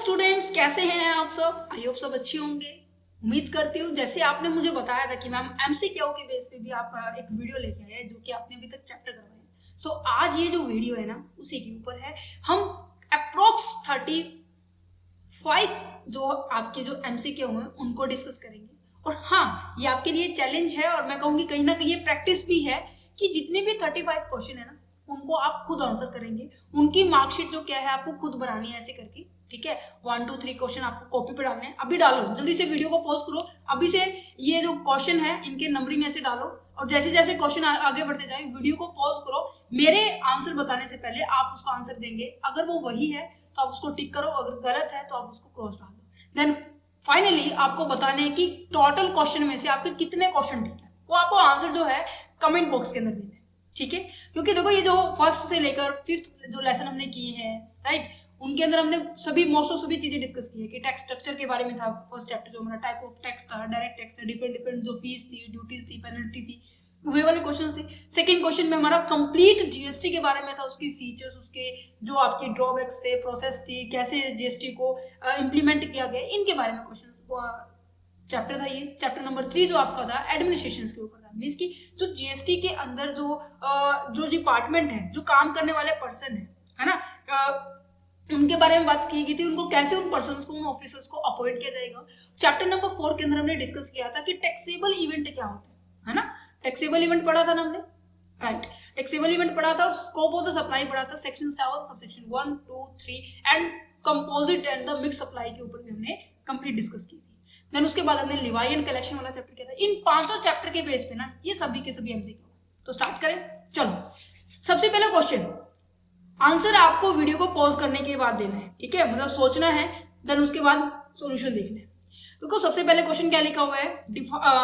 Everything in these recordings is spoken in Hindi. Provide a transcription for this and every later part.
स्टूडेंट्स, कैसे हैं आप सब? आई होप सब अच्छे होंगे। उम्मीद करती हूँ जैसे आपने मुझे बताया था कि मैम एमसीक्यू के बेस पे भी आप एक वीडियो लेके आए हैं जो कि आपने अभी तक चैप्टर करवाए हैं। सो आज ये जो वीडियो है ना उसी के ऊपर है। हम अप्रोक्स 35 जो आपके जो एमसीक्यू हैं उनको डिस्कस करेंगे। और हाँ, ये आपके लिए चैलेंज है और मैं कहूँगी कहीं ना कहीं ये प्रैक्टिस भी है कि जितने भी 35 क्वेश्चन है ना उनको आप खुद आंसर करेंगे। उनकी मार्कशीट जो क्या है आपको खुद बनानी है ऐसे करके, ठीक है। 1 2 3 क्वेश्चन आपको कॉपी पे डालने हैं। अभी डालो, जल्दी से वीडियो को पॉज करो, अभी से ये जो क्वेश्चन है इनके नंबरिंग ऐसे डालो और जैसे जैसे क्वेश्चन आगे बढ़ते जाए वीडियो को पॉज करो। मेरे आंसर बताने से पहले आप उसका आंसर देंगे। अगर वो वही है तो आप उसको टिक करो, अगर गलत है तो आप उसको क्रॉस डाल दो। देन फाइनली आपको बताने हैं कि टोटल क्वेश्चन में से आपके कितने क्वेश्चन ठीक है, वो आपको आंसर जो है कमेंट बॉक्स के अंदर देना है, ठीक है। क्योंकि देखो ये जो फर्स्ट से लेकर 5th जो लेसन हमने किए हैं, राइट, उनके अंदर हमने सभी चीजें डिस्कस की है कि टैक्स स्ट्रक्चर के बारे में था। फर्स्ट चैप्टर जो हमारा टाइप ऑफ टैक्स था, डायरेक्ट टैक्स था, डिफरेंट जो फीस थी, ड्यूटीज थी, पेनल्टी थी, वे वाले क्वेश्चन थे। सेकंड क्वेश्चन में हमारा कंप्लीट जीएसटी के बारे में था, उसकी फीचर्स, उसके जो आपके ड्रॉबैक्स थे, प्रोसेस थी, कैसे जीएसटी को इम्प्लीमेंट किया गया, इनके बारे में क्वेश्चन चैप्टर था। ये चैप्टर नंबर 3 जो आपका था एडमिनिस्ट्रेशन के ऊपर था, मीन्स की जो जीएसटी के अंदर जो डिपार्टमेंट है, जो काम करने वाले पर्सन है ना, उनके बारे में बात की गई थी। उनको कैसे उन पर्सन्स को, उन ऑफिसर्स को अपॉइंट किया जाएगा। चैप्टर नंबर 4 के अंदर हमने डिस्कस किया था कि टैक्सेबल इवेंट क्या होता है ना। टैक्सेबल इवेंट पढ़ा था ना हमने, राइट। टैक्सेबल इवेंट पढ़ा था और स्कोप ऑफ द सप्लाई पढ़ा था, section 7 subsection 1 2 3 and composite and the mix supply के ऊपर भी हमने कंप्लीट डिस्कस की थी। देन उसके बाद हमने लिवाई एंड कलेक्शन वाला चैप्टर किया था। इन पांचों चैप्टर के बेस पे ना ये सभी के सभी एमसीक्यू। तो स्टार्ट करें, चलो। सबसे पहला क्वेश्चन, आंसर आपको वीडियो को पॉज करने के बाद देना है, ठीक है, मतलब सोचना है, देन उसके बाद सॉल्यूशन देखना है। देखो सबसे पहले क्वेश्चन क्या लिखा हुआ है,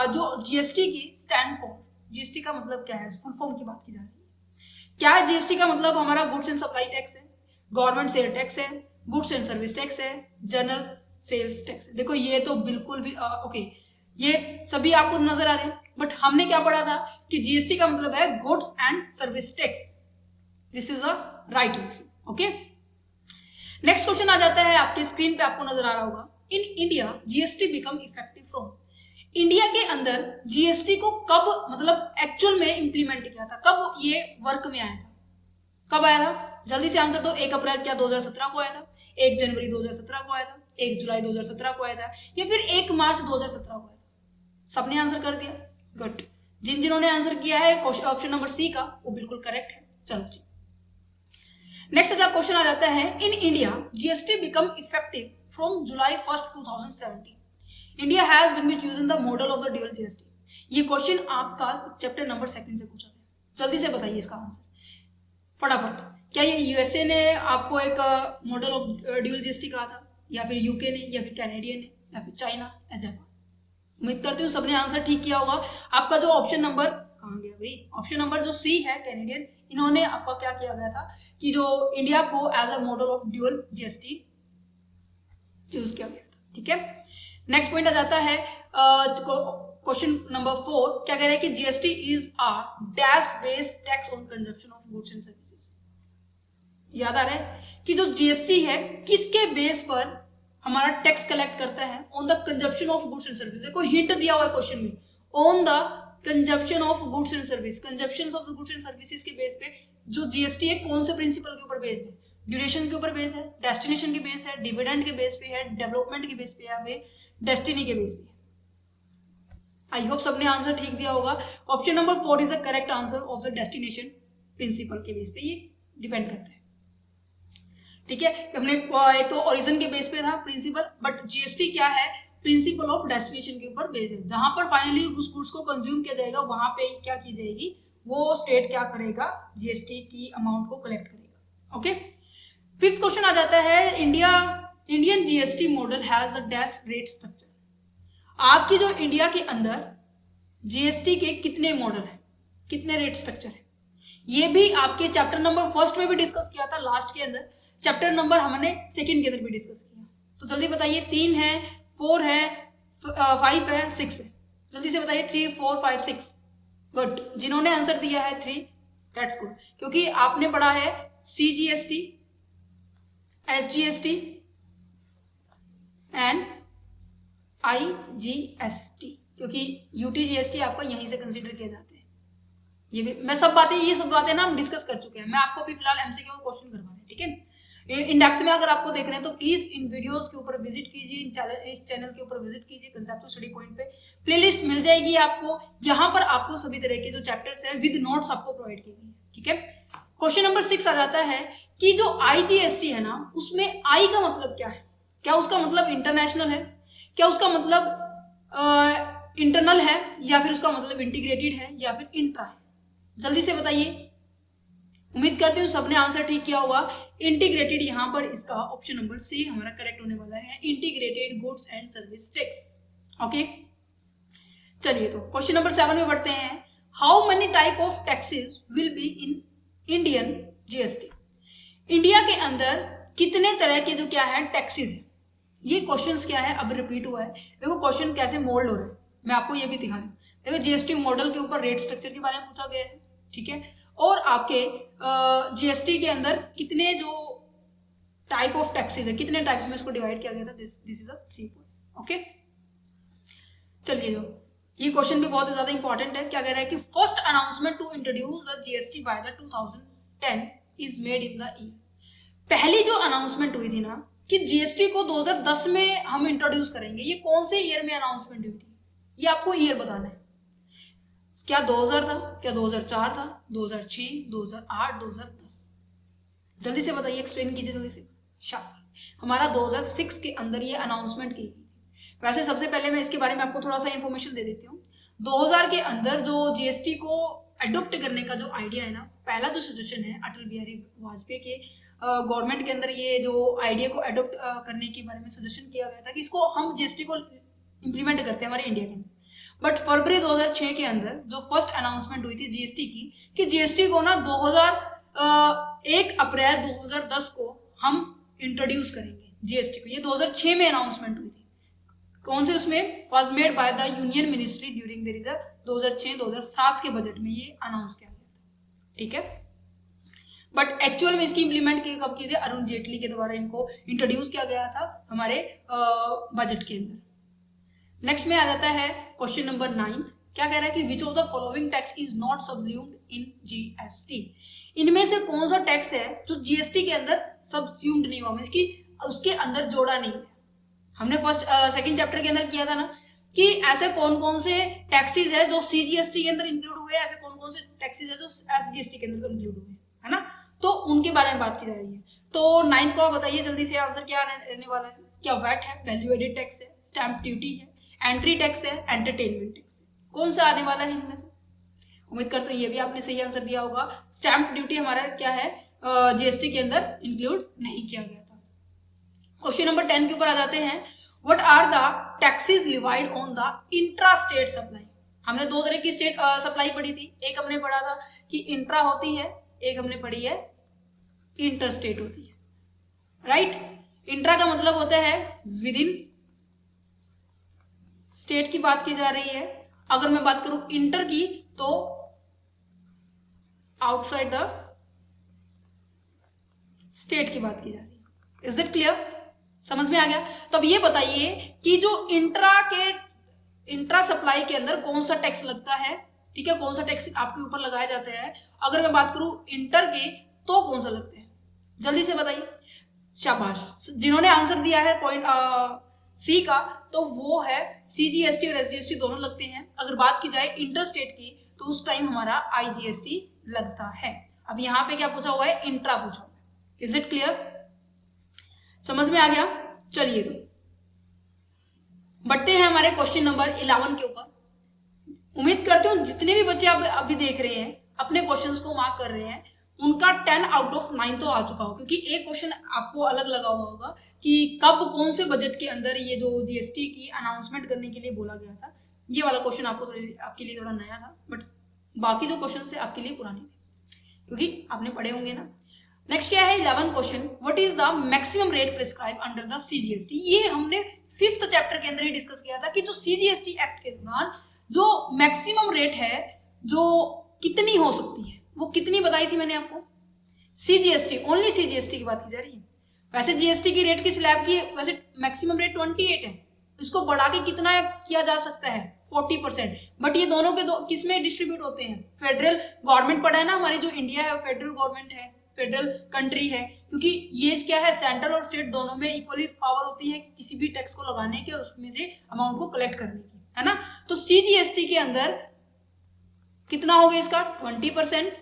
जो जीएसटी की स्टैंड फॉर, जीएसटी का मतलब क्या है, फुल फॉर्म की बात की जा रही है। क्या है जीएसटी का मतलब? हमारा गुड्स एंड सप्लाई टैक्स है, गवर्नमेंट सेल टैक्स है, गुड्स एंड सर्विस टैक्स है, जनरल सेल्स टैक्स। देखो ये तो बिल्कुल भी ओके, ये सभी आपको नजर आ रहे हैं, बट हमने क्या पढ़ा था कि जीएसटी का मतलब है goods and service tax. This is a right answer, okay. Next question आ जाता है, आपके स्क्रीन पे आपको नजर आ रहा होगा। इन India GST become effective from, India के अंदर जीएसटी को कब, मतलब एक्चुअल में इंप्लीमेंट किया था, कब ये वर्क में आया था, कब आया था? जल्दी से आंसर दो। 1 अप्रैल क्या 2017 को आया था, 1 जनवरी 2017 को आया था, 1 जुलाई 2017 को आया था, या फिर 1 मार्च 2017 को आया था? सबने आंसर कर दिया, गुड। जिन्होंने आंसर किया है ऑप्शन नंबर सी का, वो बिल्कुल करेक्ट है। चलो जी, नेक्स्ट अगला क्वेश्चन आ जाता है। In India GST become effective from July 1 2017। India has been chosen the model of the dual GST. ये क्वेश्चन आपका चैप्टर नंबर 2 से पूछा गया। जल्दी से बताइए इसका आंसर फटाफट। क्या ये यूएसए ने आपको एक मॉडल ऑफ ड्यूअल जीएसटी कहा था, या फिर यूके ने, या फिर कैनेडियन ने, या फिर चाइना या जापान? उम्मीद करती हूँ सबने आंसर ठीक किया होगा। आपका जो ऑप्शन नंबर कहाँ गया भाई, ऑप्शन नंबर जो सी है कैनेडियन, इन्होंने आपका क्या किया गया था कि जो इंडिया को as a model of dual GST use किया गया था, ठीक है। नेक्स्ट पॉइंट आ जाता है क्वेश्चन नंबर 4। क्या कह रहे हैं कि GST is a dash based tax on consumption of goods and services. याद आ रहा है कि जो जीएसटी है किसके बेस पर हमारा टैक्स कलेक्ट करता है? On the consumption of goods and service. देखो हिंट दिया हुआ है क्वेश्चन में, on the consumption of goods and service. Consumption of the goods and services के बेस पे जो जीएसटी है कौन से प्रिंसिपल के ऊपर बेस है? ड्यूरेशन के ऊपर बेस है, डेस्टिनेशन के बेस है, डिविडेंड के बेस पे है, डेवलपमेंट के बेस पे है, फिर डेस्टिनी के बेस पे है। आई होप सबने आंसर ठीक दिया होगा। Option number 4 is the correct answer of the destination principle के बेस पे ये डिपेंड करता है, ठीक है। हमने एक तो ओरिजिन के बेस पे था प्रिंसिपल, बट जीएसटी क्या है, प्रिंसिपल ऑफ डेस्टिनेशन के ऊपर बेस है। जहां पर फाइनली उस गुड्स को कंज्यूम किया जाएगा वहां पे क्या की जाएगी, वो स्टेट क्या करेगा, जीएसटी की अमाउंट को कलेक्ट करेगा, ओके। 5th क्वेश्चन आ जाता है। Indian GST model has the dash rate structure. आपकी जो इंडिया के अंदर जीएसटी के कितने मॉडल है, कितने रेट स्ट्रक्चर है, ये भी आपके चैप्टर नंबर 1 में भी डिस्कस किया था, लास्ट के अंदर। चैप्टर नंबर हमने 2 के अंदर भी डिस्कस किया। तो जल्दी बताइए, 3 है, 4 है, 5 है, 6 है? जल्दी से बताइए 3 4 5 6। गुड, जिन्होंने आंसर दिया है 3, दैट्स गुड, क्योंकि आपने पढ़ा है सीजीएसटी, एसजीएसटी, एंड IGST, क्योंकि UT GST आपका यहीं से कंसिडर किए जाते हैं। ये भी मैं ये सब बातें ना हम डिस्कस कर चुके हैं। मैं आपको अभी फिलहाल MCQ क्वेश्चन करवा रहे हैं, ठीक है। इन डेप्थ में अगर आपको देख रहे हैं तो प्लीज इन वीडियोस के ऊपर विजिट कीजिए, इस चैनल के ऊपर विजिट कीजिए। कंसेप्ट स्टडी पॉइंट पे प्लेलिस्ट मिल जाएगी आपको, यहाँ पर आपको सभी तरह के जो चैप्टर्स है विद नोट्स आपको प्रोवाइड किए गए, ठीक है। क्वेश्चन नंबर 6 आ जाता है कि जो IGST है ना, उसमें I का मतलब क्या है? क्या उसका मतलब इंटरनेशनल है, क्या उसका मतलब इंटरनल है, या फिर उसका मतलब इंटीग्रेटेड है, या फिर इंट्रा है? जल्दी से बताइए। उम्मीद करती हूँ सबने आंसर ठीक किया होगा। इंटीग्रेटेड, यहाँ पर इसका ऑप्शन नंबर C हमारा करेक्ट होने वाला है, integrated goods and service tax. Okay, चलिए तो क्वेश्चन नंबर 7 में बढ़ते हैं। How many type of taxes will be in Indian GST? India के अंदर कितने तरह के जो क्या है टैक्सेस है? ये क्वेश्चंस क्या है अब रिपीट हुआ है। देखो क्वेश्चन कैसे मोल्ड हो रहा है, मैं आपको ये भी दिखा दूं। देखो GST मॉडल के ऊपर रेट स्ट्रक्चर के बारे में पूछा गया है, ठीक है। और आपके GST के अंदर कितने जो टाइप ऑफ टैक्सेस है, कितने टाइप्स में इसको डिवाइड किया गया था, this is a 3 point. Okay, चलिए जो ये क्वेश्चन भी बहुत ज्यादा इंपॉर्टेंट है। क्या कह रहा है कि first announcement to introduce the GST by the 2010 is made in the year. पहली जो अनाउंसमेंट हुई थी ना कि GST को 2010 में हम इंट्रोड्यूस करेंगे, ये कौन से ईयर में अनाउंसमेंट हुई थी? ये आपको ईयर बताना है। क्या 2000 था, क्या 2004 था, 2006, 2008, 2010? जल्दी से बताइए, एक्सप्लेन कीजिए जल्दी से। शाबाश, हमारा 2006 के अंदर ये अनाउंसमेंट की गई थी। वैसे सबसे पहले मैं इसके बारे में आपको थोड़ा सा इंफॉर्मेशन दे देती हूँ। 2000 के अंदर जो GST को अडोप्ट करने का जो आइडिया है ना, पहला जो सजेशन है अटल बिहारी वाजपेयी के गवर्नमेंट के अंदर, ये जो आइडिया को अडोप्ट करने के बारे में सजेशन किया गया था कि इसको हम GST को इम्प्लीमेंट करते हैं हमारे इंडिया के अंदर। बट फरवरी 2006 के अंदर जो फर्स्ट अनाउंसमेंट हुई थी GST की, कि GST को ना 1 अप्रैल 2010 को हम इंट्रोड्यूस करेंगे GST को। ये 2006 में अनाउंसमेंट हुई थी। कौन से उसमें? Was made by the union ministry during the 2006-2007 के बजट में ये अनाउंस किया गया था, ठीक है। बट एक्चुअल में इसकी इम्प्लीमेंट कब किए थे? अरुण जेटली के द्वारा इनको इंट्रोड्यूस किया गया था हमारे बजट के अंदर। नेक्स्ट में आ जाता है क्वेश्चन नंबर 9। क्या कह रहा है कि which of the following tax is not subsumed in GST? इनमें से कौन सा टैक्स है जो GST के अंदर सबज्यूम्ड नहीं हुआ, इसकी उसके अंदर जोड़ा नहीं है? हमने सेकंड चैप्टर के अंदर किया था ना कि ऐसे कौन कौन से टैक्सेस है जो CGST के अंदर इंक्लूड हुए, ऐसे कौन कौन से टैक्सेस है जो SGST के अंदर इंक्लूड हुए, है ना। तो उनके बारे में बात की जा रही है। तो 9th को आप बताइए जल्दी से, आंसर क्या रहने वाला है? क्या वैट है, वैल्यू एडेड टैक्स है, स्टैंप ड्यूटी है, एंट्री टैक्स है, एंटरटेनमेंट टैक्स है? कौन सा आने वाला है इनमें से? उम्मीद करते हो ये भी आपने सही आंसर दिया होगा। स्टैंप ड्यूटी हमारा क्या है, GST के अंदर इंक्लूड नहीं किया गया था। क्वेश्चन नंबर 10 के ऊपर आ जाते हैं। What are the taxes levied on the intra state supply? हमने 2 तरह की स्टेट सप्लाई पढ़ी थी। एक हमने पढ़ा था कि इंट्रा होती है, एक हमने पढ़ी है इंटर स्टेट होती है, राइट। इंट्रा का मतलब होता है विद इन स्टेट की बात की जा रही है। अगर मैं बात करूं इंटर की तो आउटसाइड द स्टेट की बात की जा रही है। Is it clear? समझ में आ गया? तो अब ये बताइए कि जो इंट्रा सप्लाई के अंदर कौन सा टैक्स लगता है, ठीक है, कौन सा टैक्स आपके ऊपर लगाया जाता है। अगर मैं बात करूं इंटर के तो कौन सा लगता है? जल्दी से बताइए। शाबाश, जिन्होंने आंसर दिया है पॉइंट C का, तो वो है CGST और SGST दोनों लगते हैं। अगर बात की जाए इंटर स्टेट की तो उस टाइम हमारा IGST लगता है। अब यहाँ पे क्या पूछा हुआ है? इंट्रा पूछा हुआ है। Is it clear? समझ में आ गया? चलिए तो बढ़ते हैं हमारे क्वेश्चन नंबर 11 के ऊपर। उम्मीद करते हूँ जितने भी बच्चे आप अभी देख रहे हैं, अपने क्वेश्चंस को मार्क कर रहे हैं, उनका 10 आउट ऑफ 9 तो आ चुका हो। क्योंकि एक क्वेश्चन आपको अलग लगा हुआ होगा कि कब कौन से बजट के अंदर ये जो GST की अनाउंसमेंट करने के लिए बोला गया था। ये वाला क्वेश्चन आपके लिए थोड़ा नया था, बट बाकी जो क्वेश्चन है आपके लिए पुराने थे, क्योंकि आपने पढ़े होंगे ना। नेक्स्ट क्या है 11 question, what is the maximum rate prescribe under the CGST? ये हमने 5th चैप्टर के अंदर ही डिस्कस किया था कि जो CGST एक्ट के दौरान जो मैक्सिमम रेट है जो कितनी हो सकती है, वो कितनी बताई थी मैंने आपको? CGST, ओनली CGST की बात की जा रही है। वैसे जीएसटी की रेट की स्लैब की वैसे मैक्सिमम रेट 28 है, इसको बढ़ा के कितना किया जा सकता है 40%। बट ये दोनों के किस में डिस्ट्रीब्यूट होते हैं, फेडरल गवर्नमेंट पड़ा है ना, हमारी जो इंडिया है फेडरल गवर्नमेंट है, फेडरल कंट्री है, क्योंकि ये क्या है सेंट्रल और स्टेट दोनों में इक्वली पावर होती है किसी भी टैक्स को लगाने की और उसमें से अमाउंट को कलेक्ट करने की, है ना। तो सीजीएसटी के अंदर कितना हो गया इसका 20%,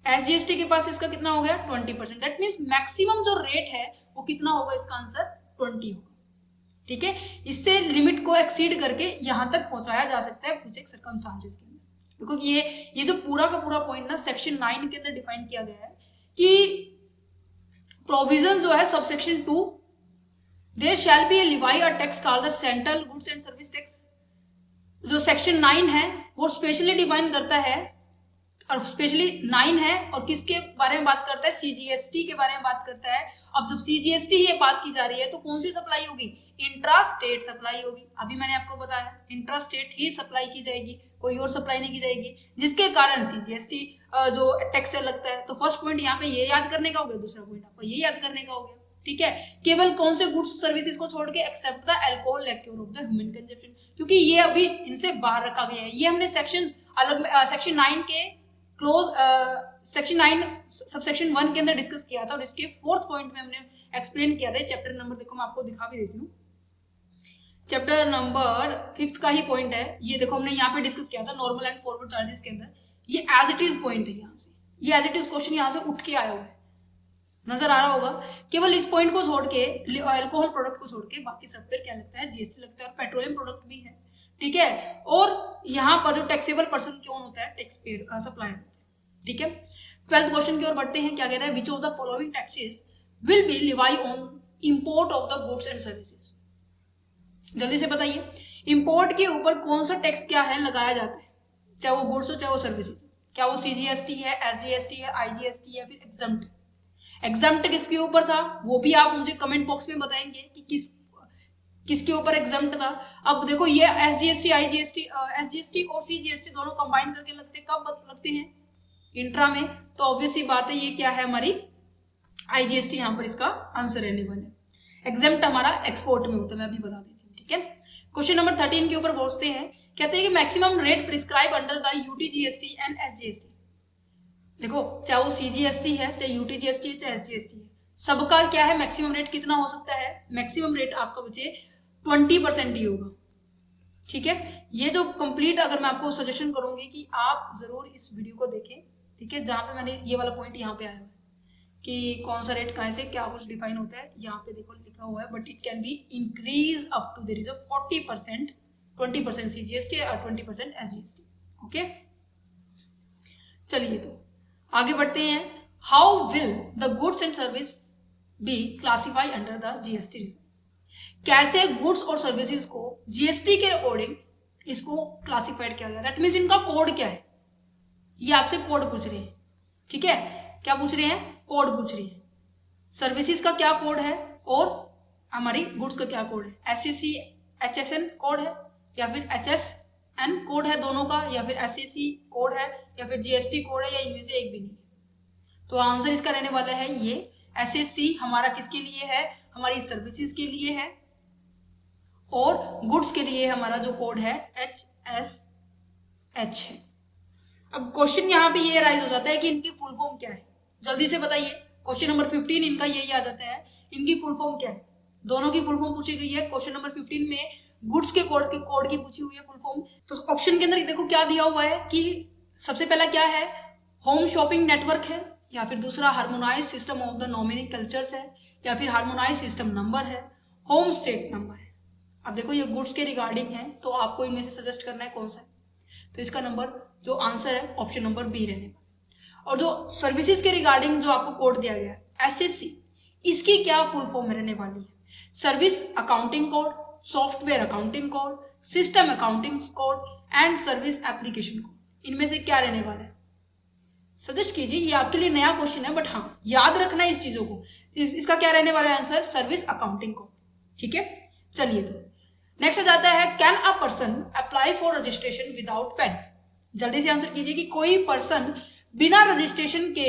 एसजीएसटी के पास इसका कितना हो गया 20%। दैट मीन्स मैक्सिमम जो रेट है वो कितना होगा, इसका आंसर 20 होगा, ठीक है। इससे लिमिट को एक्सीड करके यहां तक पहुंचाया जा सकता है कुछ एक सर्कमस्टांसेस के अंदर। देखो ये जो पूरा का पूरा पॉइंट ना सेक्शन 9 के अंदर डिफाइन किया गया है कि प्रोविजन जो है subsection 2, there shall be a levy a tax called the central goods and service tax. जो सेक्शन 9 है वो स्पेशली डिफाइन करता है, और स्पेशली 9 है और किसके बारे में बात करता है, सीजीएसटी के बारे में बात करता है। अब जब सीजीएसटी ये बात की जा रही है तो कौन सी सप्लाई होगी, इंट्रा स्टेट सप्लाई होगी। अभी मैंने आपको बताया इंट्रा स्टेट ही सप्लाई की जाएगी, कोई और सप्लाई नहीं की जाएगी, जिसके कारण सीजीएसटी जो टैक्स से लगता है। तो फर्स्ट पॉइंट यहाँ पे ये याद करने का हो गया, दूसरा पॉइंट आपको ये याद करने का हो गया, ठीक है। केवल कौन से गुड्स सर्विसेज को छोड़ के, except the alcohol liquor of the human consumption, क्योंकि ये अभी इनसे बाहर रखा गया है। ये हमने सेक्शन अलग सेक्शन 9 के क्लोज सेक्शन 9 सबसेक्शन 1 के अंदर डिस्कस किया था, और इसके 4th पॉइंट में हमने एक्सप्लेन किया था। चैप्टर नंबर देखो मैं आपको दिखा भी देती हूँ, चैप्टर नंबर 5th का ही पॉइंट है ये। देखो हमने यहाँ पे डिस्कस किया था नॉर्मल एंड फॉरवर्ड चार्जेस के अंदर, ये एज इट इज पॉइंट है, यहाँ से ये एज इट इज क्वेश्चन यहाँ से उठ के आया हुआ है, नजर आ रहा होगा। केवल इस पॉइंट को छोड़ के, अल्कोहल प्रोडक्ट को छोड़ के बाकी सब पर क्या लगता है, जीएसटी लगता है, और पेट्रोलियम प्रोडक्ट भी है, ठीक है। और यहाँ पर जो टैक्सेबल पर्सन कौन होता है, टैक्स पेयर सप्लायर होता है, ठीक है। 12th क्वेश्चन की ओर बढ़ते हैं, क्या कह रहा है, which of the following taxes will be Levi on import of the goods and services. जल्दी से बताइए, इंपोर्ट के ऊपर कौन सा टैक्स क्या है लगाया जाता है, चाहे वो गुड्स हो चाहे वो सर्विसेज। क्या वो सीजीएसटी है, एसजीएसटी है, आईजीएसटी है, फिर एग्जम्प्ट। एग्जम्प्ट किसके ऊपर था वो भी आप मुझे कमेंट बॉक्स में बताएंगे कि किसके ऊपर एग्जम्प्ट था। अब देखो ये एसजीएसटी, आईजीएसटी, एसजीएसटी और सीजीएसटी दोनों कंबाइन करके लगते, कब लगते हैं, इंट्रा में। तो ऑब्वियसली बात है ये क्या है हमारी आईजीएसटी, यहाँ पर इसका आंसर रहने वाला है। एग्जम्प्ट हमारा एक्सपोर्ट में होता है, मैं अभी बता देती हूँ, ठीक है। क्वेश्चन नंबर 13 के ऊपर पहुंचते हैं, कहते हैं कि maximum rate prescribe under the UTGST and SGST. देखो चाहे वो सीजीएसटी है, चाहे यूटीजीएसटी है, चाहे एसजीएसटी है, सबका क्या है मैक्सिमम रेट कितना हो सकता है, मैक्सिमम रेट आपका बचे 20% ही होगा, ठीक है। ये जो कंप्लीट अगर मैं आपको सजेशन करूंगी कि आप जरूर इस वीडियो को देखें, ठीक है, जहां पे मैंने ये वाला पॉइंट यहाँ पे आया हुआ है कि कौन सा रेट कहाँ से क्या कुछ डिफाइन होता है, यहाँ पे देखो लिखा हुआ है, but it can be increase up to there is a 40%, 20% CGST और 20% एसजीएसटी, ओके। चलिए तो आगे बढ़ते हैं, how will the goods and service be classify under the GST. कैसे गुड्स और सर्विसेज को जीएसटी के अकॉर्डिंग इसको क्लासिफाइड किया गया, दैट मीन्स इनका कोड क्या है, ये आपसे कोड पूछ रहे हैं, ठीक है। क्या पूछ रहे हैं, कोड पूछ रहे हैं। सर्विसेज का क्या कोड है और हमारी गुड्स का क्या कोड है, एसएससी एचएसएन कोड है या फिर एचएसएन कोड है दोनों का, या फिर एसएससी कोड है या फिर जीएसटी कोड है, या इनमें से एक भी नहीं। तो आंसर इसका रहने वाला है ये एसएससी हमारा किसके लिए है, हमारी सर्विसेज के लिए है, और गुड्स के लिए हमारा जो कोड है HSH है। अब क्वेश्चन यहाँ पे ये राइज हो जाता है कि इनकी फुल फॉर्म क्या है, जल्दी से बताइए। क्वेश्चन नंबर 15 इनका यही आ जाता है, इनकी फुल फॉर्म क्या है, दोनों की फुल फॉर्म पूछी गई है। क्वेश्चन नंबर 15 में गुड्स के कोड की पूछी हुई है फुल फॉर्म। तो ऑप्शन के अंदर देखो क्या दिया हुआ है कि सबसे पहला क्या है, होम शॉपिंग नेटवर्क है, या फिर दूसरा harmonise system of the nominal cultures है, या फिर हार्मोनाइज सिस्टम नंबर है, होम स्टेट नंबर है। अब देखो ये गुड्स के रिगार्डिंग है, तो आपको इनमें से सजेस्ट करना है कौन सा है। तो इसका नंबर जो आंसर है ऑप्शन नंबर बी रहने वाला। और जो सर्विसेज के रिगार्डिंग जो आपको कोड दिया गया है एसएससी, इसकी क्या फुल फॉर्म रहने वाली है, service accounting code, software accounting code, system accounting code and service application code. इनमें से क्या रहने वाला है, सजेस्ट कीजिए। ये आपके लिए नया क्वेश्चन है, बट हाँ याद रखना है इस चीजों को। इसका क्या रहने वाला है आंसर, सर्विस अकाउंटिंग कोड, ठीक है। चलिए तो नेक्स्ट आ जाता है, can a person apply for registration without PAN. जल्दी से आंसर कीजिए कि कोई पर्सन बिना रजिस्ट्रेशन के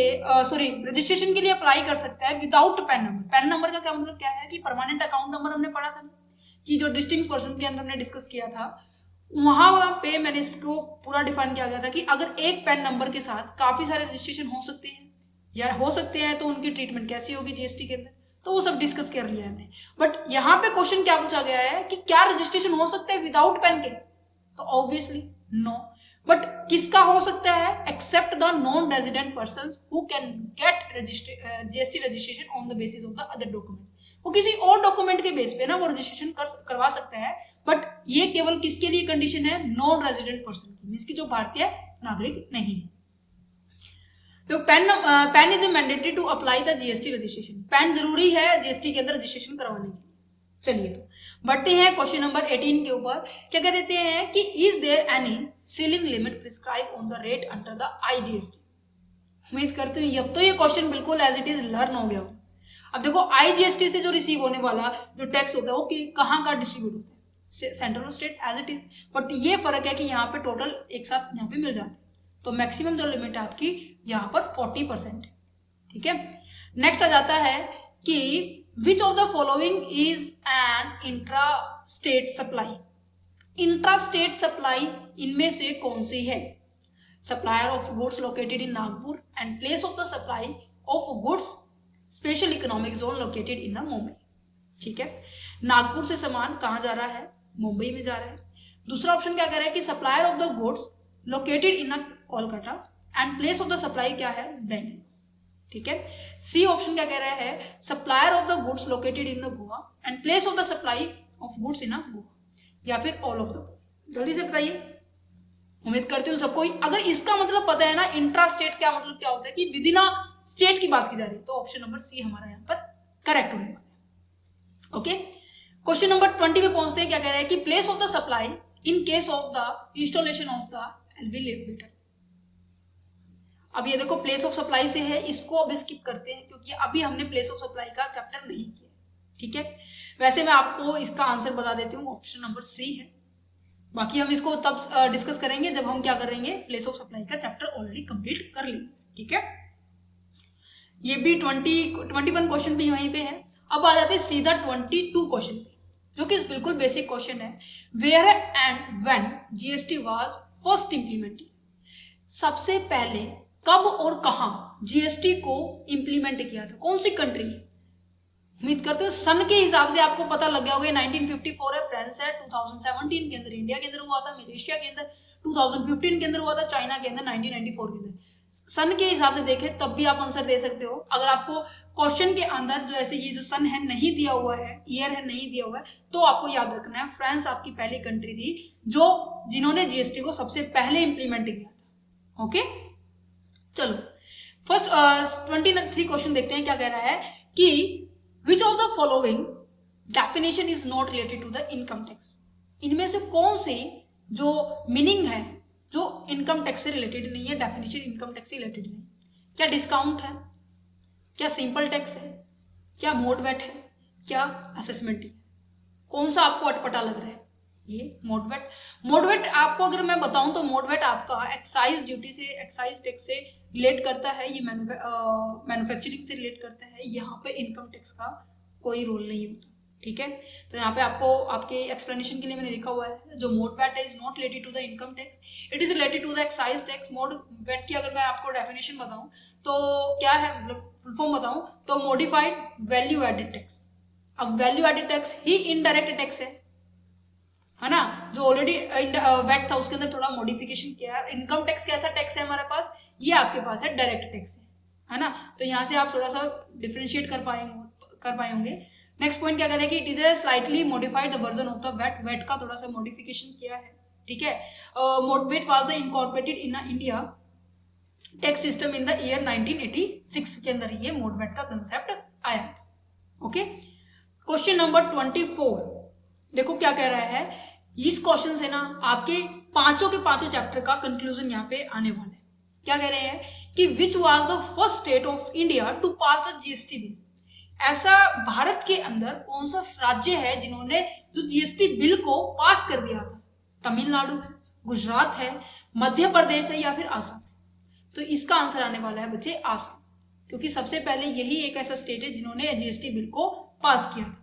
रजिस्ट्रेशन के लिए अप्लाई कर सकता है without pan number. Pan number का क्या मतलब क्या है कि परमानेंट अकाउंट नंबर हमने पढ़ा था कि जो डिस्टिंक्ट पर्सन के अंदर हमने डिस्कस किया था, वहां पे मैंने इसको पूरा डिफाइन किया गया था कि अगर एक पैन नंबर के साथ काफी सारे रजिस्ट्रेशन हो सकते हैं या हो सकते हैं तो उनकी ट्रीटमेंट कैसी होगी जीएसटी के अंदर, तो वो सब डिस्कस कर लिया हमने। बट यहाँ पे क्वेश्चन क्या पूछा गया है कि क्या रजिस्ट्रेशन हो सकता है विदाउट पैन के, तो ऑब्वियसली नो। बट किसका हो सकता है, except the non resident person who can get GST registration on the basis of the other document. वो किसी और डॉक्यूमेंट के बेस पे ना वो रजिस्ट्रेशन करवा सकता है, बट ये केवल किसके लिए कंडीशन है, नॉन रेजिडेंट पर्सन की, मींस की जो भारतीय नागरिक नहीं है। तो PAN is mandatory to apply the GST registration. PAN जरूरी है जीएसटी के अंदर रजिस्ट्रेशन करवाने के लिए। चलिए तो बढ़ते हैं क्वेश्चन नंबर 18 के ऊपर। क्या कह देते हैं कि is there any ceiling limit prescribe on the rate under the IGST. उम्मीद करते हैं अब तो ये क्वेश्चन बिल्कुल एज इट इज लर्न हो गया हो। अब देखो आईजीएसटी से जो रिसीव होने वाला जो टैक्स होता है वो कहाँ का डिस्ट्रीब्यूट होता है, सेंट्रल और state as it is. But ये फर्क है कि यहाँ पे टोटल एक साथ यहाँ पे मिल जाते हैं, तो मैक्सिमम जो लिमिट है आपकी यहाँ पर 40% है। ठीक है, नेक्स्ट आ जाता है कि which of the following is an intra state supply. Intra state supply इनमें से कौन सी है, supplier of goods located in Nagpur and place of the supply of goods special economic zone located in the Mumbai. ठीक है, नागपुर से सामान कहाँ जा रहा है, मुंबई में जा रहा है। दूसरा ऑप्शन क्या कह रहा है कि supplier of the goods located in Kolkata and place of the supply क्या है, बेंगलुरु। ठीक है, सी ऑप्शन क्या कह रहा है, supplier of the goods located in the Goa and place of the supply of goods in Goa, या फिर ऑल ऑफ द। जल्दी से बताइए, उम्मीद करती हूँ सबको अगर इसका मतलब पता है ना, इंट्रा स्टेट क्या मतलब क्या होता है कि विद इन अ स्टेट की बात की जा रही है, तो ऑप्शन नंबर सी हमारा यहाँ पर करेक्ट होने वाला है। ओके, क्वेश्चन नंबर 20 पे पहुंचते हैं। क्या कह रहा है कि place of the supply in case of the installation of the LV limiter. अब ये देखो प्लेस ऑफ सप्लाई से है, इसको अब स्किप करते हैं क्योंकि अभी हमने प्लेस ऑफ सप्लाई का चैप्टर नहीं किया। ठीक है, वैसे मैं आपको इसका आंसर बता देती हूँ, ऑप्शन नंबर सी है। बाकी हम इसको तब डिस्कस करेंगे जब हम क्या करेंगे, प्लेस ऑफ सप्लाई का चैप्टर ऑलरेडी कंप्लीट कर लेंगे। ठीक है, ये भी 21 क्वेश्चन भी वहीं पे है। अब आ जाते हैं सीधा 22 क्वेश्चन पे, जो कि बिल्कुल बेसिक क्वेश्चन है। Where and when GST was first implemented. सबसे पहले कब और कहां जीएसटी को इंप्लीमेंट किया था, कौन सी कंट्री। उम्मीद करते हो सन के हिसाब से आपको पता लग गया होगा। 1954 है, फ्रांस है, 2017 के अंदर इंडिया के अंदर हुआ था, मलेशिया के अंदर 2015 के अंदर हुआ था, चाइना के अंदर 1994 के अंदर। सन के हिसाब से देखें तब भी आप आंसर दे सकते हो। अगर आपको क्वेश्चन के अंदर जो ऐसे ये जो सन है नहीं दिया हुआ है, ईयर है नहीं दिया हुआ है, तो आपको याद रखना है फ्रांस आपकी पहली कंट्री थी जो जिन्होंने जीएसटी को सबसे पहले इंप्लीमेंट किया था। ओके, चलो फर्स्ट 23 क्वेश्चन देखते हैं। क्या कह रहा है कि which of the following definition is not related to the income tax. इनमें से कौन सी जो मीनिंग है जो इनकम टैक्स से रिलेटेड नहीं है, डेफिनेशन इनकम टैक्स से रिलेटेड नहीं। क्या डिस्काउंट है, क्या सिंपल टैक्स है, क्या मोड वेट है, क्या असेसमेंट है। कौन सा आपको अटपटा लग रहा है, ये मोड वेट। मोड वेट आपको अगर मैं बताऊं तो मोड वेट आपका एक्साइज ड्यूटी से, एक्साइज टैक्स से रिलेट करता है, ये मैन्युफैक्चरिंग से रिलेट करता है। यहाँ पे इनकम टैक्स का कोई रोल नहीं होता। ठीक है, तो यहाँ पे आपको आपके एक्सप्लेनेशन के लिए मैंने लिखा हुआ है, जो मोड वेट है is not related to the income tax, it is related to the excise tax. MODVAT की अगर मैं आपको डेफिनेशन बताऊं तो क्या है, मतलब फुल फॉर्म बताऊं तो मॉडिफाइड वैल्यू एडेड टैक्स। अब वैल्यू एडेड टैक्स ही इनडायरेक्ट टैक्स है ना, जो ऑलरेडी वेट था उसके अंदर थोड़ा मॉडिफिकेशन किया है। इनकम टैक्स कैसा टैक्स है हमारे पास, ये आपके पास है डायरेक्ट टैक्स है ना, तो यहाँ से आप थोड़ा सा डिफ्रेंशिएट कर पाए होंगे। नेक्स्ट पॉइंट क्या करें कि it is a slightly modified the version of the VAT. VAT का थोड़ा सा मॉडिफिकेशन किया है। ठीक है, VAT was the incorporated in India tax system in the year 1986 के अंदर ये मोड वेट का कंसेप्ट आया था। ओके, क्वेश्चन नंबर 24 देखो क्या कह रहा है। इस क्वेश्चन से ना आपके पांचों के पांचों चैप्टर का कंक्लूजन यहाँ पे आने वाला है। क्या कह रहे हैं कि which was the first state of India to pass the GST bill. ऐसा भारत के अंदर कौन सा राज्य है जिन्होंने जो जीएसटी बिल को पास कर दिया था। तमिलनाडु है, गुजरात है, मध्य प्रदेश है या फिर आसाम है। तो इसका आंसर आने वाला है बच्चे आसाम, क्योंकि सबसे पहले यही एक ऐसा स्टेट है जिन्होंने जीएसटी बिल को पास किया था।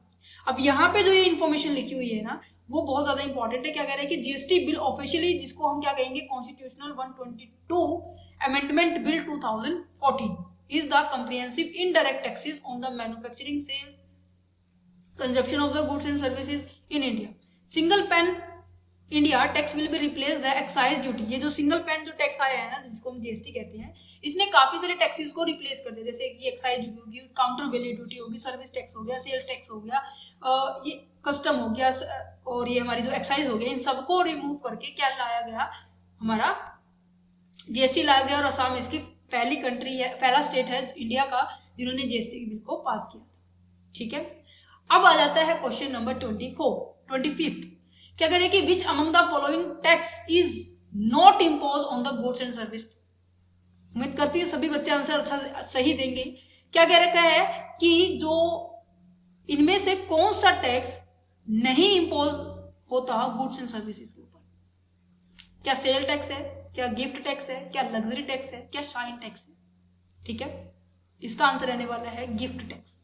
अब यहाँ पे जो ये इन्फॉर्मेशन लिखी हुई है ना, वो बहुत ज्यादा इंपॉर्टेंट है। क्या कह रहे हैं कि जीएसटी बिल ऑफिशियली, जिसको हम क्या कहेंगे, constitutional 122 amendment bill 2014 is the comprehensive indirect taxes on the manufacturing, sales, consumption of the goods and services in India. Single pan India tax will be replace the excise duty. ये जो सिंगल पैन जो टैक्स आया है ना, जिसको हम जीएसटी कहते हैं, इसने काफी सारे टैक्सेस को रिप्लेस कर दिया, जैसे कि एक्साइज ड्यूटी होगी, काउंटर वैल्यू ड्यूटी होगी, सर्विस टैक्स हो गया, सेल टैक्स हो गया, ये कस्टम हो गया, और ये हमारी जो एक्साइज हो गया, इन सबको रिमूव करके क्या लाया गया, हमारा जीएसटी लाया गया। और असम इसकी पहली कंट्री है, पहला स्टेट है इंडिया का जिन्होंने जीएसटी बिल को पास किया था। ठीक है, अब आ जाता है क्वेश्चन नंबर 25। क्या कह रहे हैं कि which among the following tax is not impose on the goods and service. उम्मीद करती है सभी बच्चे आंसर अच्छा सही देंगे। क्या कह रखा है कि जो इनमें से कौन सा टैक्स नहीं इम्पोज होता गुड्स एंड सर्विसेज के ऊपर? क्या सेल टैक्स है, क्या गिफ्ट टैक्स है, क्या लग्जरी टैक्स है, क्या शाइन टैक्स है? ठीक है, इसका आंसर रहने वाला है गिफ्ट टैक्स।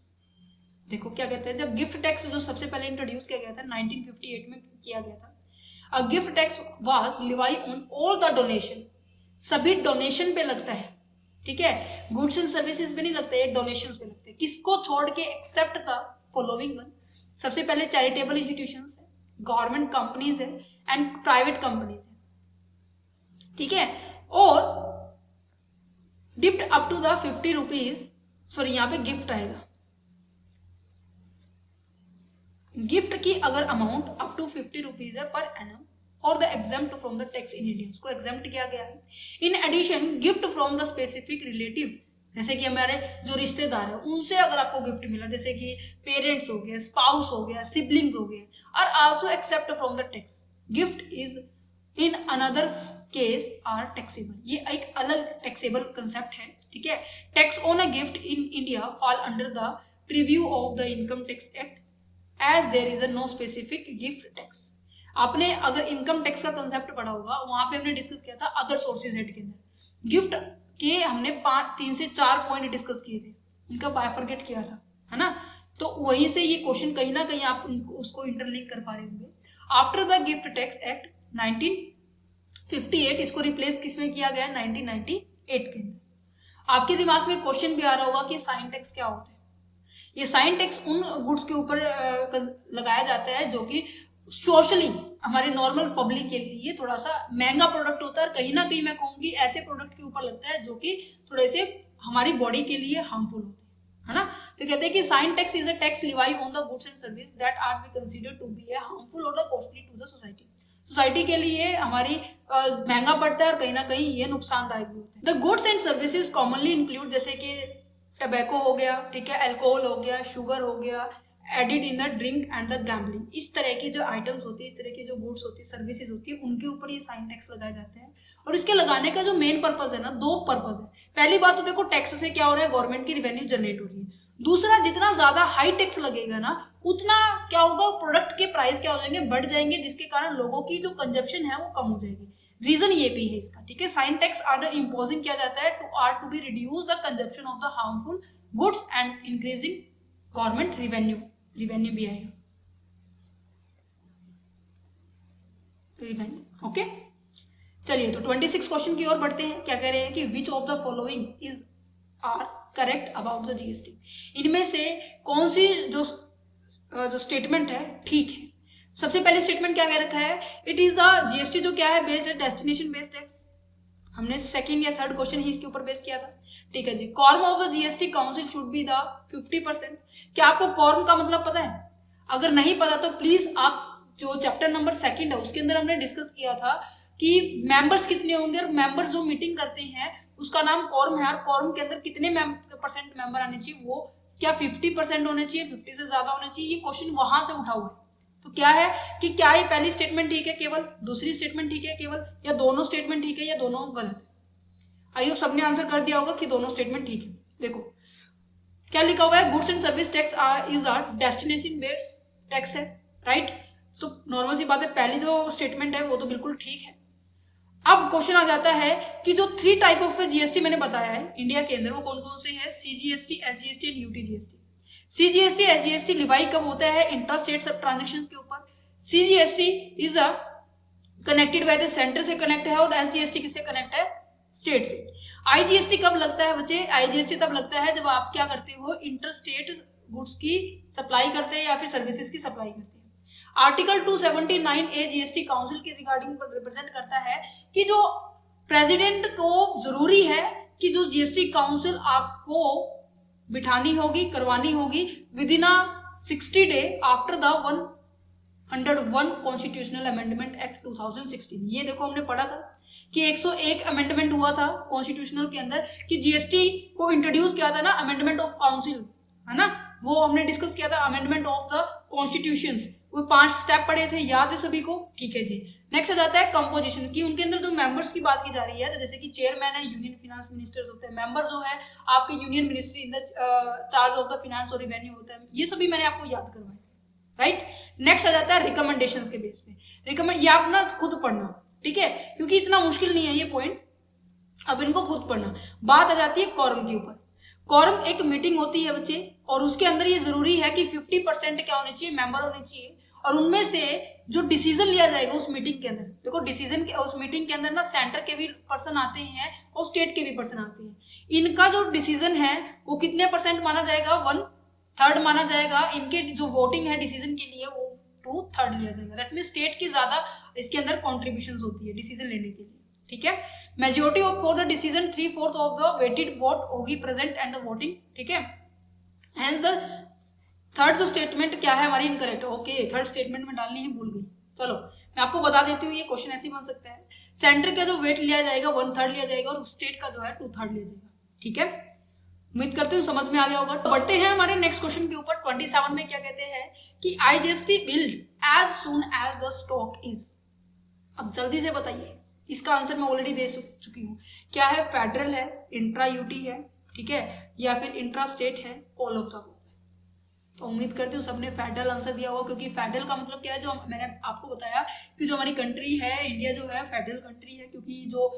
देखो क्या कहते हैं, जब गिफ्ट टैक्स जो सबसे पहले इंट्रोड्यूस किया गया था 1958 में किया गया था, a gift tax was Levi on all the donation. सभी डोनेशन पे लगता है, ठीक है, गुड्स एंड सर्विसेज पे नहीं लगता है, डोनेशंस पे लगता है। किसको छोड़ के? Except the following one. सबसे पहले चैरिटेबल इंस्टीट्यूशंस है, गवर्नमेंट कंपनीज है एंड प्राइवेट कंपनीज है। ठीक है, और dipped up to the 50 rupees, sorry यहाँ पे गिफ्ट आएगा, गिफ्ट की अगर अमाउंट अप टू 50 रुपीज है पर एनम और the exempt from the tax in India, उसको एग्जेम्प्ट किया गया है। In addition gift from the specific relative, जैसे कि हमारे जो रिश्तेदार है उनसे अगर आपको गिफ्ट मिला, जैसे कि पेरेंट्स हो गए, स्पाउस हो गया, सिबलिंग्स हो गए, are also except from the tax. Gift is in another case are taxable. ये एक अलग टैक्सेबल कंसेप्ट है। ठीक है, tax on a gift in India fall under the preview of the income tax act as there is a no specific gift tax. आपने अगर इनकम टैक्स का कंसेप्ट पढ़ा होगा, वहां पे हमने डिस्कस किया था अदर सोर्सेज हेड के अंदर गिफ्ट के हमने 3 से 4 पॉइंट डिस्कस किए थे, उनका बायफरगेट किया था, है ना। तो वहीं से ये क्वेश्चन कहीं ना कहीं आप उसको इंटरलिंक कर पा रहे होंगे। After the gift tax act 1958, इसको रिप्लेस किसमें किया गया? 1998 के अंदर। आपके दिमाग में क्वेश्चन भी आ रहा होगा कि साइन टैक्स क्या होता है। ये साइन टैक्स उन गुड्स के ऊपर लगाया जाता है जो कि सोशली हमारे नॉर्मल पब्लिक के लिए थोड़ा सा महंगा प्रोडक्ट होता है, और कहीं ना कहीं मैं कहूंगी ऐसे प्रोडक्ट के ऊपर लगता है जो कि थोड़े से हमारी बॉडी के लिए हार्मफुल होते हैं, है ना। तो कहते हैं कि sin tax is a tax levy on the goods and service that are be considered to be harmful और the costly to the society. Society के लिए हमारी महंगा पड़ता है और कहीं ना कहीं ये नुकसानदायक भी होता है। The goods and services commonly include, जैसे कि टबैको हो गया, ठीक है, अल्कोहल हो गया, शुगर हो गया, added in the drink and the gambling. इस तरह की जो आइटम्स होती है, इस तरह की जो गुड्स होती है, सर्विसेज होती है, उनके ऊपर ये साइन टैक्स लगाए जाते हैं। और इसके लगाने का जो मेन पर्पज है ना, 2 पर्पज है। पहली बात तो देखो, टैक्स से क्या हो रहा है, गवर्नमेंट की रेवेन्यू जनरेट हो रही है। दूसरा, जितना ज्यादा हाई टैक्स लगेगा ना, उतना क्या होगा, प्रोडक्ट के प्राइस क्या हो जाएंगे, बढ़ जाएंगे, जिसके कारण लोगों की जो कंजप्शन है वो कम हो जाएगी। रीजन ये भी है इसका, ठीक है। साइन टैक्स आर इम्पोजिंग किया जाता है to be reduce the consumption of the harmful goods and increasing government revenue भी आएगा, रिवेन्यू। ओके, चलिए तो 26 क्वेश्चन की ओर बढ़ते हैं। क्या कह रहे हैं कि which of the following is are correct about the GST. इनमें से कौन सी जो स्टेटमेंट है ठीक है। सबसे पहले स्टेटमेंट क्या कह रखा है, इट इज द जीएसटी जो क्या है, बेस्ड डेस्टिनेशन बेस्ड टैक्स। हमने सेकंड या थर्ड क्वेश्चन ही इसके ऊपर बेस किया था, ठीक है जी। Quorum of the GST council should be the 50%। क्या आपको कॉर्म का मतलब पता है? अगर नहीं पता तो प्लीज आप जो चैप्टर नंबर 2 है उसके अंदर हमने डिस्कस किया था कि मेंबर्स कितने होंगे, और मेंबर जो मीटिंग करते हैं उसका नाम कॉर्म है, और कॉर्म के अंदर कितने % मेंबर आने चाहिए, वो क्या 50% होने चाहिए, 50 से ज्यादा होने चाहिए। ये क्वेश्चन वहां से उठा हुआ है। तो क्या है कि क्या ये पहली स्टेटमेंट ठीक है केवल, दूसरी स्टेटमेंट ठीक है केवल, या दोनों स्टेटमेंट ठीक है, या दोनों गलत है? आई होप सबने आंसर कर दिया होगा कि दोनों स्टेटमेंट ठीक है। देखो क्या लिखा हुआ है, goods and service tax is a destination based tax है, राइट। सो नॉर्मल सी बात है, पहली जो स्टेटमेंट है वो तो बिल्कुल ठीक है। अब क्वेश्चन आ जाता है कि जो 3 टाइप ऑफ जीएसटी मैंने बताया है इंडिया के अंदर, वो कौन कौन से है? CGST, SGST and UTGST. CGST SGST Levi कब होता है? इंट्रा स्टेट सब ट्रांजेक्शन के ऊपर। CGST is a connected by the centre से कनेक्ट है, और एसजीएसटी किससे कनेक्ट है? स्टेट से। आईजीएसटी कब लगता है बच्चे? आईजीएसटी तब लगता है जब आप क्या करते हो? इंटर स्टेट गुड्स की सप्लाई करते हैं या फिर सर्विसेज की सप्लाई करते हैं। आर्टिकल 279 ए जीएसटी काउंसिल के रिगार्डिंग रिप्रेजेंट करता है कि जो प्रेसिडेंट को जरूरी है कि जो जीएसटी काउंसिल आपको बिठानी होगी, करवानी होगी with in 60 day after the 101 constitutional amendment act 2016। ये देखो हमने पढ़ा था कि 101 अमेंडमेंट हुआ था कॉन्स्टिट्यूशनल के अंदर कि जीएसटी को इंट्रोड्यूस किया था ना, अमेंडमेंट ऑफ काउंसिल, है ना, वो हमने डिस्कस किया था, अमेंडमेंट ऑफ द कॉन्स्टिट्यूशंस। वो 5 स्टेप पढ़े थे, याद है सभी को? ठीक है जी। नेक्स्ट आ जाता है कंपोजिशन की, उनके अंदर जो मेंबर्स की बात की जा रही है, तो जैसे कि चेयरमैन है, यूनियन फिनेंस मिनिस्टर्स होते हैं, मेंबर जो है आपके union ministry in the charge of the finance और रेवेन्यू होता है। ये सभी मैंने आपको याद करवाए थे, राइट। नेक्स्ट आ जाता है रिकमेंडेशंस के बेस पे। रिकमेंड ये आप ना खुद पढ़ना, ठीक है, क्योंकि इतना मुश्किल नहीं है ये पॉइंट, अब इनको खुद पढ़ना। बात आ जाती है कॉरम के ऊपर। कॉरम एक मीटिंग होती है बच्चे, और उसके अंदर ये जरूरी है कि 50% क्या होने चाहिए? मेंबर होने चाहिए, और उनमें से जो डिसीजन लिया जाएगा उस मीटिंग के अंदर, देखो डिसीजन के उस मीटिंग के अंदर ना सेंटर के भी पर्सन आते हैं और स्टेट के भी पर्सन आते हैं। इनका जो डिसीजन है वो कितने % माना जाएगा? 1/3 माना जाएगा। इनके जो वोटिंग है डिसीजन के लिए वो 2/3 लिया जाएगा। दैट मीन स्टेट की ज्यादा इसके अंदर कॉन्ट्रीब्यूशन होती है डिसीजन लेने के लिए, ठीक है। Majority of for the decision 3/4 of the weighted vote होगी प्रेजेंट एंड द वोटिंग, ठीक है। हेंस द थर्ड जो स्टेटमेंट क्या है हमारी? इनकरेक्ट। ओके, थर्ड स्टेटमेंट में डालनी है, भूल गई। चलो मैं आपको बता देती हूँ, ये क्वेश्चन ऐसे बन सकता है। सेंटर का जो वेट लिया जाएगा 1/3 लिया जाएगा, और स्टेट का जो है 2/3 लिया जाएगा, ठीक है। उम्मीद करती हूँ समझ में आ गया होगा। बढ़ते हैं हमारे नेक्स्ट क्वेश्चन के ऊपर। 27 में क्या कहते हैं कि IGST build as soon as the stock is. अब जल्दी से बताइए, इसका आंसर मैं ऑलरेडी दे चुकी हूँ। क्या है? फेडरल है, इंट्रा यूटी है, ठीक है, या फिर इंट्रा स्टेट है, ऑल ऑफ द। तो उम्मीद करती हूँ सबने फेडरल आंसर दिया होगा, क्योंकि फेडरल का मतलब क्या है? जो मैंने आपको बताया कि जो हमारी कंट्री है इंडिया जो है फेडरल कंट्री है, क्योंकि जो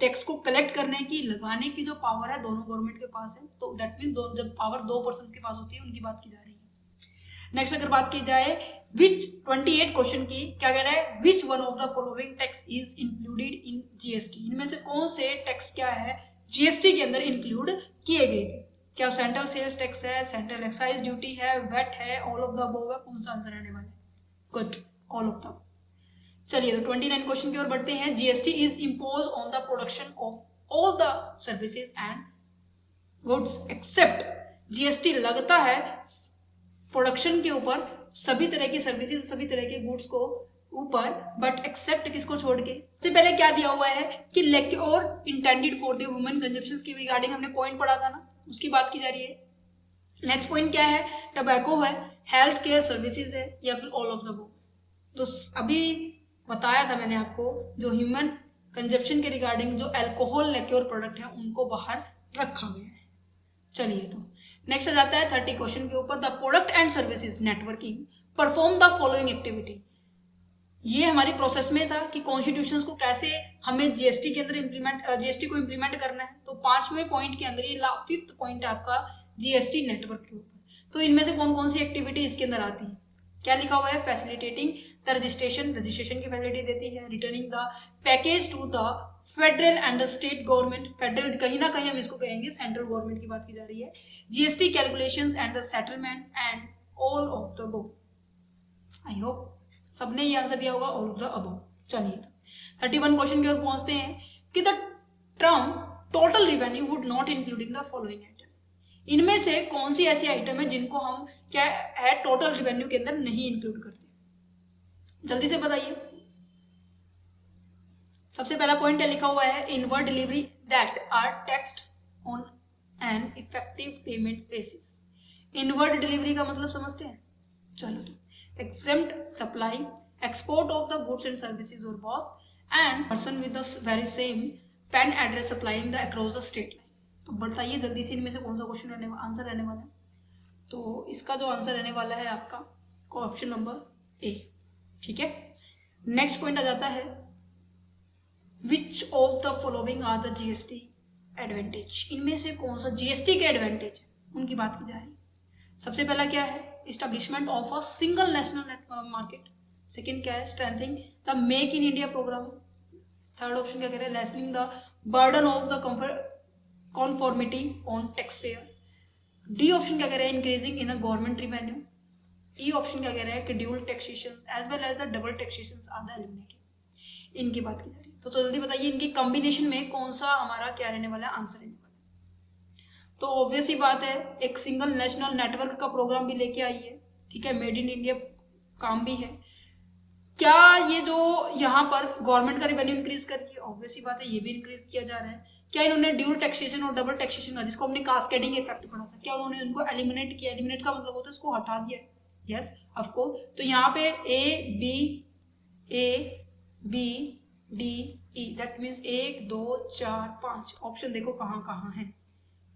टैक्स को कलेक्ट करने की, लगाने की जो पावर है दोनों गवर्नमेंट के पास है। तो दैट मीन जब पावर 2 पर्सन के पास होती है उनकी बात की जा रही है। नेक्स्ट अगर बात की जाए विच 28 क्वेश्चन की, क्या कह रहा है? Which one of the following tax is included in GST. इनमें से कौन से टैक्स क्या है जीएसटी के अंदर इंक्लूड किए गए थे? क्या सेंट्रल सेल्स टैक्स है, सेंट्रल एक्साइज ड्यूटी है, वेट है, ऑल ऑफ द अबव है? कौन सा आंसर आने वाला है? Good, all of the. चलिए तो 29 क्वेश्चन की ओर बढ़ते हैं। GST is impose on the production of all the services and goods except. GST लगता है प्रोडक्शन के ऊपर, सभी तरह की सर्विसेज, सभी तरह के गुड्स को ऊपर, बट एक्सेप्ट किसको छोड़ के? सबसे पहले क्या दिया हुआ है कि liquor intended for the human consumption की रिगार्डिंग हमने पॉइंट पढ़ा था ना, उसकी बात की जा रही है। नेक्स्ट पॉइंट क्या है? टबैको है, हेल्थ केयर सर्विसेज है, या फिर ऑल ऑफ द अबव। तो अभी बताया था मैंने आपको, जो ह्यूमन कंजप्शन के रिगार्डिंग जो अल्कोहल लेक्योर प्रोडक्ट है उनको बाहर रखा गया है। चलिए तो नेक्स्ट आ जाता है 30 क्वेश्चन के ऊपर। The product and services networking perform the following activity. ये हमारी प्रोसेस में था कि कॉन्स्टिट्यूशंस को कैसे हमें जीएसटी के अंदर जीएसटी को इम्प्लीमेंट करना है। तो 5वें पॉइंट के अंदर ये 5th पॉइंट है आपका जीएसटी नेटवर्क के ऊपर। तो इनमें से कौन कौन सी एक्टिविटी इसके अंदर आती है? क्या लिखा हुआ है? फैसिलिटेटिंग द रजिस्ट्रेशन की फैसिलिटी देती है, returning the package to the federal and the state government. Federal कहीं ना कहीं हम इसको कहेंगे सेंट्रल गवर्नमेंट की बात की जा रही है। GST calculations and the settlement and all of the above. I hope सबने ये आंसर दिया होगा, ऑल ऑफ द अबव। चलिए तो 31 क्वेश्चन की ओर पहुंचते हैं कि the term total revenue would not including the following item. इनमें से कौन सी ऐसी आइटम है जिनको हम क्या है टोटल रिवेन्यू के अंदर नहीं इंक्लूड करते? जल्दी से बताइए। सबसे पहला पॉइंट क्या लिखा हुआ है? Inward delivery that are taxed on an effective payment basis. Inward delivery का मतलब समझते हैं? चलो तो exempt supply, export of the goods and services or both, and person with the very same pen address supplying the across the state line। तो बताइए जल्दी से इनमें से कौन सा क्वेश्चन आंसर रहने वाला है? तो इसका जो आंसर रहने वाला है आपका ऑप्शन नंबर ए, ठीक है। नेक्स्ट पॉइंट आ जाता है which of the following are the GST advantage, इनमें से कौन सा जीएसटी के एडवांटेज है उनकी बात की जा रही है। सबसे पहला क्या है, establishment of a single national market. Second क्या है, strengthening the make in India programme. Third option क्या कह रहे हैं, lessening the burden of the conformity on tax payer. D option क्या कह रहे हैं, increasing in a government revenue. E option क्या कह रहा है कि dual taxation as well as the double taxation are the eliminated. इनकी बात की जा रही है। तो जल्दी बताइए इनकी कॉम्बिनेशन में कौन सा हमारा क्या रहने वाला है, आंसर रहने वाला है। तो ऑब्वियस ही बात है, एक सिंगल नेशनल नेटवर्क का प्रोग्राम भी लेके आई है, ठीक है, मेड इन इंडिया काम भी है। क्या ये जो यहाँ पर गवर्नमेंट का रेवेन्यू इंक्रीज करके, ऑब्वियस ही बात है ये भी इंक्रीज किया जा रहा है। क्या इन्होंने ड्यूल टैक्सेशन और डबल टैक्सेशन जिसको हमने कास्केडिंग इफेक्ट पढ़ा था, क्या उन्होंने उनको एलिमिनेट किया? एलिमिनेट का मतलब होता है उसको हटा दिया। Yes of course. तो यहाँ पे A B D E, that means 1 2 4 5 option देखो कहाँ कहाँ है,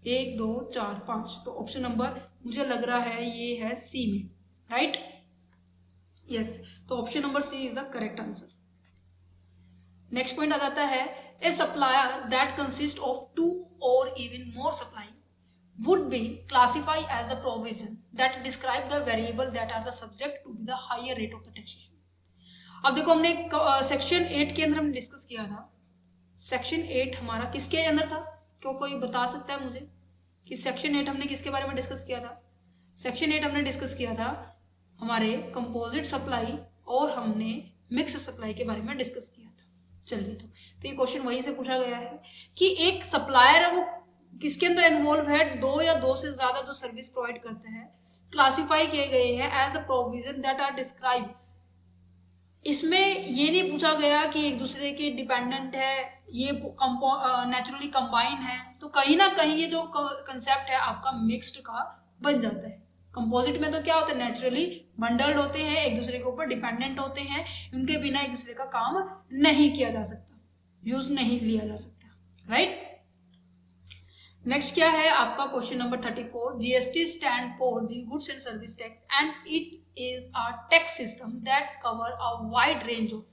1 2 4 5। तो ऑप्शन नंबर मुझे लग रहा है ये है सी में, राइट? यस, तो option number C is the correct answer. Next point आ जाता है, A supplier that consist of 2 और even more supply would be classified as the provision that describe the variable that are the subject to the higher rate of the taxation। अब देखो हमने सेक्शन 8 के अंदर हमने डिस्कस किया था। सेक्शन 8 हमारा किसके अंदर था? क्यों कोई बता सकता है मुझे कि सेक्शन 8 हमने किसके बारे में डिस्कस किया था? सेक्शन 8 हमने डिस्कस किया था हमारे कंपोजिट सप्लाई और हमने मिक्स सप्लाई के बारे में डिस्कस किया था। चलिए, तो ये क्वेश्चन वहीं से पूछा गया है कि एक सप्लायर है वो किसके अंदर इन्वॉल्व है, 2 या 2 से ज्यादा जो सर्विस प्रोवाइड करते हैं, क्लासिफाई किए गए हैं as the provision that are describe. इसमें ये नहीं पूछा गया कि एक दूसरे के डिपेंडेंट है, ये नेचुरली कंबाइन है। तो कहीं ना कहीं ये जो कंसेप्ट है आपका मिक्स्ड का बन जाता है। कंपोजिट में तो क्या होता है, नेचुरली बंडल्ड होते हैं, एक दूसरे के ऊपर डिपेंडेंट होते हैं, उनके बिना एक दूसरे का काम नहीं किया जा सकता, यूज नहीं लिया जा सकता, राइट? नेक्स्ट क्या है आपका question number 34, GST stand for the goods and service tax and it is a tax system that cover a wide range of.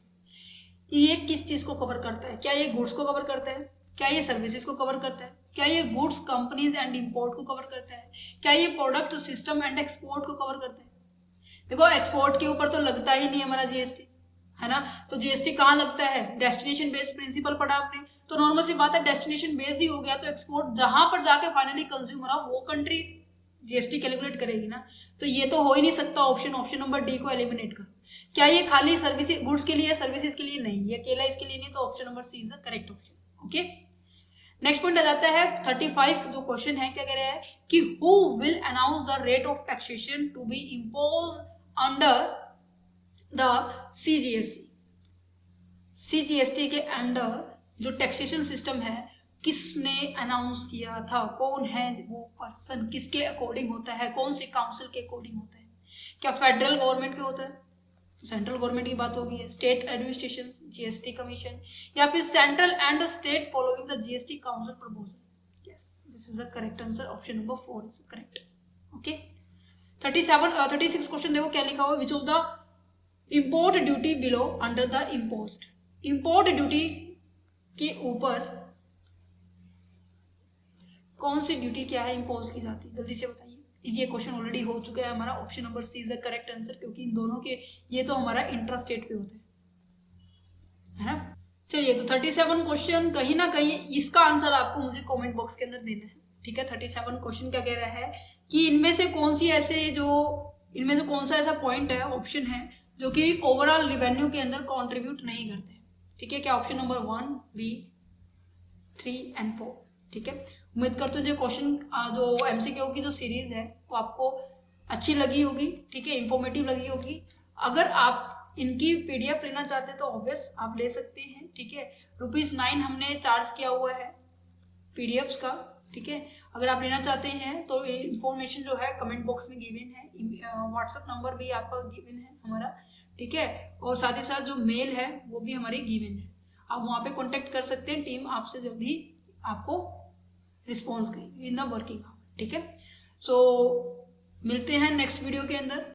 ये किस चीज को कवर करता है? क्या ये गुड्स को कवर करता है? क्या ये सर्विसेज को कवर करता है? क्या ये गुड्स कंपनीज एंड इंपोर्ट को कवर करता है? क्या ये प्रोडक्ट सिस्टम एंड एक्सपोर्ट को कवर करता है? देखो एक्सपोर्ट के ऊपर तो लगता ही नहीं हमारा जीएसटी, है ना? तो जीएसटी कहाँ लगता है? डेस्टिनेशन बेस्ड प्रिंसिपल पढ़ा आपने, तो नॉर्मल सी बात है डेस्टिनेशन बेस्ड ही हो गया। तो एक्सपोर्ट जहां पर जाके फाइनली कंज्यूमर हो वो कंट्री जीएसटी कैलकुलेट करेगी ना। तो ये तो हो ही नहीं सकता ऑप्शन नंबर डी को एलिमिनेट करो। क्या ये खाली सर्विस गुड्स के लिए, सर्विसेज के लिए? नहीं, ये अकेला इसके लिए नहीं। तो option number C is the correct option. Okay, next point आ जाता है 35 जो क्वेश्चन है, क्या कह रहा है कि who will announce the rate of taxation to be impose under the CGST. CGST के अंडर जो टैक्सेशन सिस्टम है किसने अनाउंस किया था? कौन है वो पर्सन? किसके अकॉर्डिंग होता है? कौन सी काउंसिल के अकॉर्डिंग होता है? क्या फेडरल गवर्नमेंट के होता है? तो सेंट्रल गवर्नमेंट की बात होगी है। स्टेट एडमिनिस्ट्रेशन, जीएसटी कमीशन, या फिर central and state following the GST council proposal. Yes, this is the correct answer. Option number 4 is correct. Okay, 36 question देखो क्या लिखा हुआ, विच of the import duty below under the imposed. Import duty के ऊपर कौन सी ड्यूटी क्या है इम्पोज की जाती है? जल्दी से बताइए। ये क्वेश्चन ऑलरेडी हो चुका है हमारा। Option number C is the correct answer, क्योंकि इन दोनों के ये तो हमारा इंट्रास्टेट पे होते हैं, है ना? चलिए, तो 37 क्वेश्चन कहीं ना कहीं इसका आंसर आपको मुझे कमेंट बॉक्स के अंदर देना है, ठीक है? 37 क्वेश्चन क्या कह रहा है कि इनमें से कौन सी ऐसे जो इनमें से कौन सा ऐसा पॉइंट है, ऑप्शन है जो कि ओवरऑल रिवेन्यू के अंदर कॉन्ट्रीब्यूट नहीं करते, ठीक है? क्या ऑप्शन नंबर 1, B, 3 एंड 4, ठीक है? उम्मीद करते हो जो क्वेश्चन जो एमसीक्यू की जो सीरीज है वो आपको अच्छी लगी होगी, ठीक है? इंफॉर्मेटिव लगी होगी। अगर आप इनकी पीडीएफ लेना चाहते हैं तो ऑब्वियस आप ले सकते हैं, ठीक है? ₹9 हमने चार्ज किया हुआ है पीडीएफ्स का, ठीक है? अगर आप लेना चाहते हैं तो इंफॉर्मेशन जो है कमेंट बॉक्स में गिवन है, व्हाट्सएप नंबर भी आपका गिवन है हमारा, ठीक है? और साथ ही साथ जो मेल है वो भी हमारी गिवन है, आप वहाँ पे कांटेक्ट कर सकते हैं। टीम आपसे जल्दी आपको रिस्पॉन्स करेगी इन द वर्किंग आवर, ठीक है? सो मिलते हैं नेक्स्ट वीडियो के अंदर।